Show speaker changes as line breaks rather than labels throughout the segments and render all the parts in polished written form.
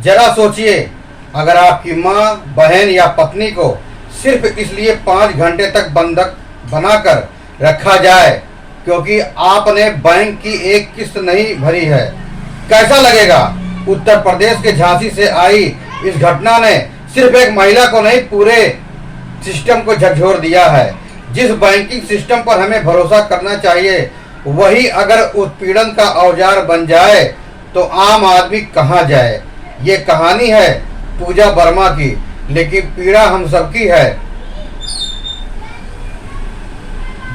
जरा सोचिए, अगर आपकी माँ, बहन या पत्नी को सिर्फ इसलिए 5 घंटे तक बंधक बनाकर रखा जाए क्योंकि आपने बैंक की एक किस्त नहीं भरी है, कैसा लगेगा? उत्तर प्रदेश के झांसी से आई इस घटना ने सिर्फ एक महिला को नहीं, पूरे सिस्टम को झकझोर दिया है। जिस बैंकिंग सिस्टम पर हमें भरोसा करना चाहिए, वही अगर उत्पीड़न का औजार बन जाए तो आम आदमी कहां जाए। ये कहानी है पूजा वर्मा की, लेकिन पीड़ा हम सबकी है।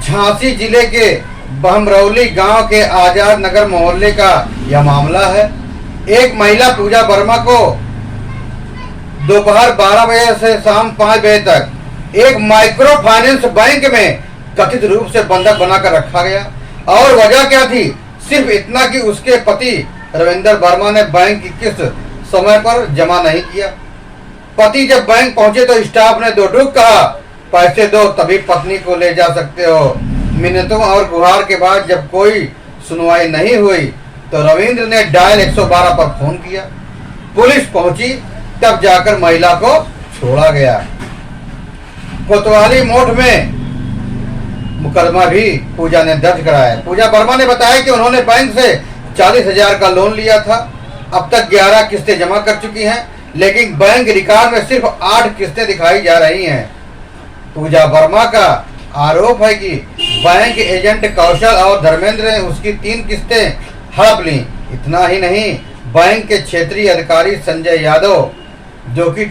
झांसी जिले के बहमरौली गांव के आजाद नगर मोहल्ले का यह मामला है। एक महिला पूजा वर्मा को दोपहर 12 बजे से शाम 5 बजे तक एक माइक्रो फाइनेंस बैंक में कथित रूप से बंधक बनाकर रखा गया। और वजह क्या थी? सिर्फ इतना कि उसके पति रविंदर वर्मा ने बैंक की किस्त समय पर जमा नहीं किया। पति जब बैंक पहुंचे तो स्टाफ ने दो टूक कहा, पैसे दो तभी पत्नी को ले जा सकते हो। मिन्नतों और गुहार के बाद जब कोई सुनवाई नहीं हुई तो रविंद्र ने डायल 112 पर फोन किया। पुलिस पहुंची, तब जाकर महिला को छोड़ा गया। कोतवाली मोड़ में मुकदमा भी पूजा ने दर्ज कराया। पूजा वर्मा ने बताया कि उन्होंने बैंक से 40,000 का लोन लिया था। अब तक 11 किस्तें जमा कर चुकी हैं, लेकिन बैंक रिकॉर्ड में सिर्फ 8 किस्तें दिखाई जा रही हैं। पूजा वर्मा का आरोप है कि बैंक एजेंट कौशल और धर्मेंद्र ने उसकी 3 किस्तें हड़प ली। इतना ही नहीं, बैंक के क्षेत्रीय अधिकारी संजय यादव, जो कि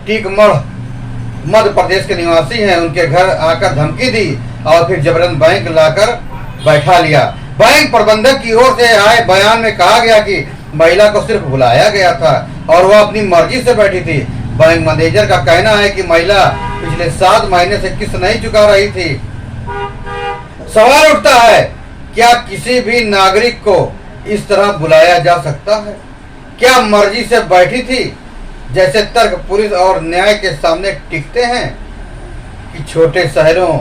टीकमढ़ मध्य प्रदेश के निवासी हैं, उनके घर आकर धमकी दी और फिर जबरन बैंक लाकर बैठा लिया। बैंक प्रबंधक की ओर से आए बयान में कहा गया कि महिला को सिर्फ बुलाया गया था और वह अपनी मर्जी से बैठी थी। बैंक मैनेजर का कहना है कि महिला पिछले 7 महीने से किस्त नहीं चुका रही थी। सवाल उठता है, क्या किसी भी नागरिक को इस तरह बुलाया जा सकता है? क्या मर्जी से बैठी थी? जैसे तर्क पुलिस और न्याय के सामने टिकते हैं कि छोटे शहरों,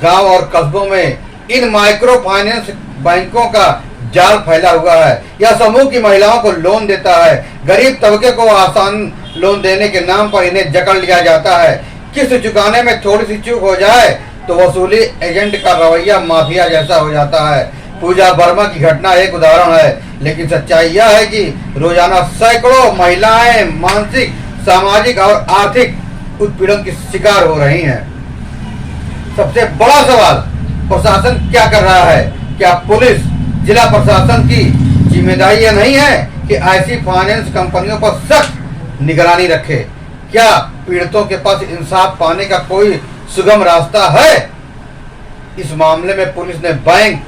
गांव और कस्बों में इन माइक्रो फाइनेंस बैंकों का जाल फैला हुआ है। यह समूह की महिलाओं को लोन देता है। गरीब तबके को आसान लोन देने के नाम पर इन्हें जकड़ लिया जाता है। किस्त चुकाने में थोड़ी सी चूक हो जाए तो वसूली एजेंट का रवैया माफिया जैसा हो जाता है। पूजा वर्मा की घटना एक उदाहरण है, लेकिन सच्चाई यह है कि रोजाना सैकड़ों महिलाएं मानसिक, सामाजिक और आर्थिक उत्पीड़न की शिकार हो रही हैं। सबसे बड़ा सवाल, प्रशासन क्या कर रहा है? क्या पुलिस, जिला प्रशासन की जिम्मेदारी यह नहीं है कि ऐसी फाइनेंस कंपनियों पर सख्त निगरानी रखे? क्या पीड़ितों के पास इंसाफ पाने का कोई सुगम रास्ता है? इस मामले में पुलिस ने बैंक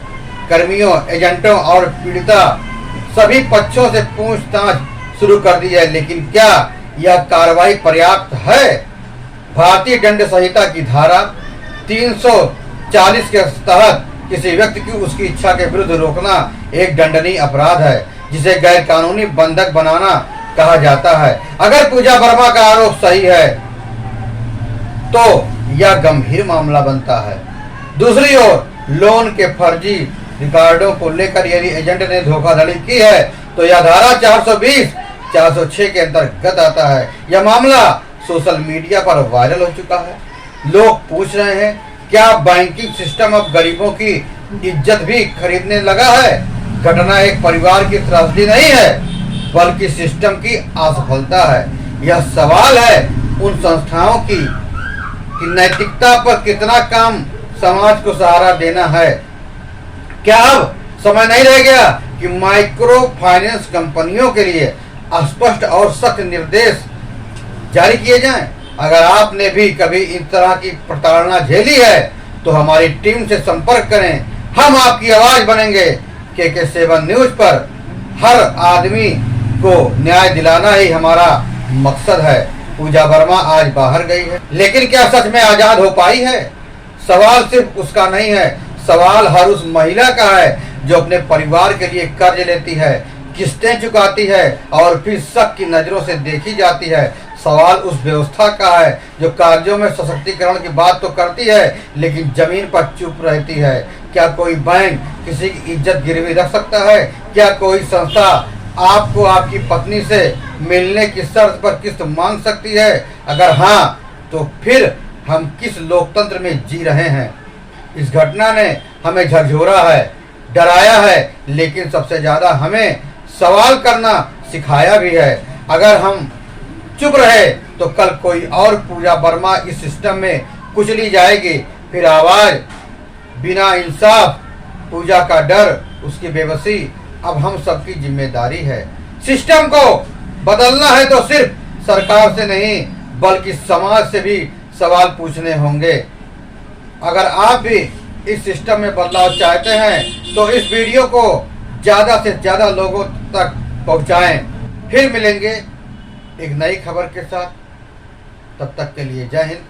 कर्मियों, एजेंटों और पीड़िता सभी पक्षों से पूछताछ शुरू कर दी है, लेकिन क्या यह कार्रवाई पर्याप्त है? भारतीय दंड संहिता की धारा 340 के तहत किसी व्यक्ति की उसकी इच्छा के विरुद्ध रोकना एक दंडनीय अपराध है, जिसे गैर कानूनी बंधक बनाना कहा जाता है। अगर पूजा वर्मा का आरोप सही है तो यह गंभीर मामला बनता है। दूसरी ओर लोन के फर्जी रिकॉर्डों को लेकर यदि एजेंट ने धोखाधड़ी की है तो यह धारा 420, 406 के अंतर्गत आता है। यह मामला सोशल मीडिया पर वायरल हो चुका है। लोग पूछ रहे हैं, क्या बैंकिंग सिस्टम अब गरीबों की इज्जत भी खरीदने लगा है? घटना एक परिवार की त्रासदी नहीं है, बल्कि सिस्टम की असफलता है। यह सवाल है उन संस्थाओं की नैतिकता पर कितना काम समाज को सहारा देना है। क्या अब समय नहीं रह गया कि माइक्रो फाइनेंस कंपनियों के लिए स्पष्ट और सख्त निर्देश जारी किए जाएं? अगर आपने भी कभी इस तरह की प्रताड़ना झेली है तो हमारी टीम से संपर्क करें। हम आपकी आवाज बनेंगे। KK7 न्यूज पर हर आदमी को न्याय दिलाना ही हमारा मकसद है। पूजा वर्मा आज बाहर गई है, लेकिन क्या सच में आजाद हो पाई है? सवाल सिर्फ उसका नहीं है, सवाल हर उस महिला का है जो अपने परिवार के लिए कर्ज लेती है, किस्तें चुकाती है और फिर शक की नजरों से देखी जाती है। सवाल उस व्यवस्था का है जो कार्यों में सशक्तिकरण की बात तो करती है लेकिन जमीन पर चुप रहती है। क्या कोई बैंक किसी की इज्जत गिरवी रख सकता है? क्या कोई संस्था आपको आपकी पत्नी से मिलने की शर्त पर किस्त मांग सकती है? अगर हाँ, तो फिर हम किस लोकतंत्र में जी रहे हैं? इस घटना ने हमें झकझोरा है, डराया है, लेकिन सबसे ज़्यादा हमें सवाल करना सिखाया भी है। अगर हम चुप रहे तो कल कोई और पूजा वर्मा इस सिस्टम में कुचली जाएगी। फिर आवाज़, बिना इंसाफ, पूजा का डर, उसकी बेबसी अब हम सबकी जिम्मेदारी है। सिस्टम को बदलना है तो सिर्फ सरकार से नहीं, बल्कि समाज से भी सवाल पूछने होंगे। अगर आप भी इस सिस्टम में बदलाव चाहते हैं तो इस वीडियो को ज़्यादा से ज़्यादा लोगों तक पहुंचाएं। फिर मिलेंगे एक नई खबर के साथ। तब तक के लिए जय हिंद।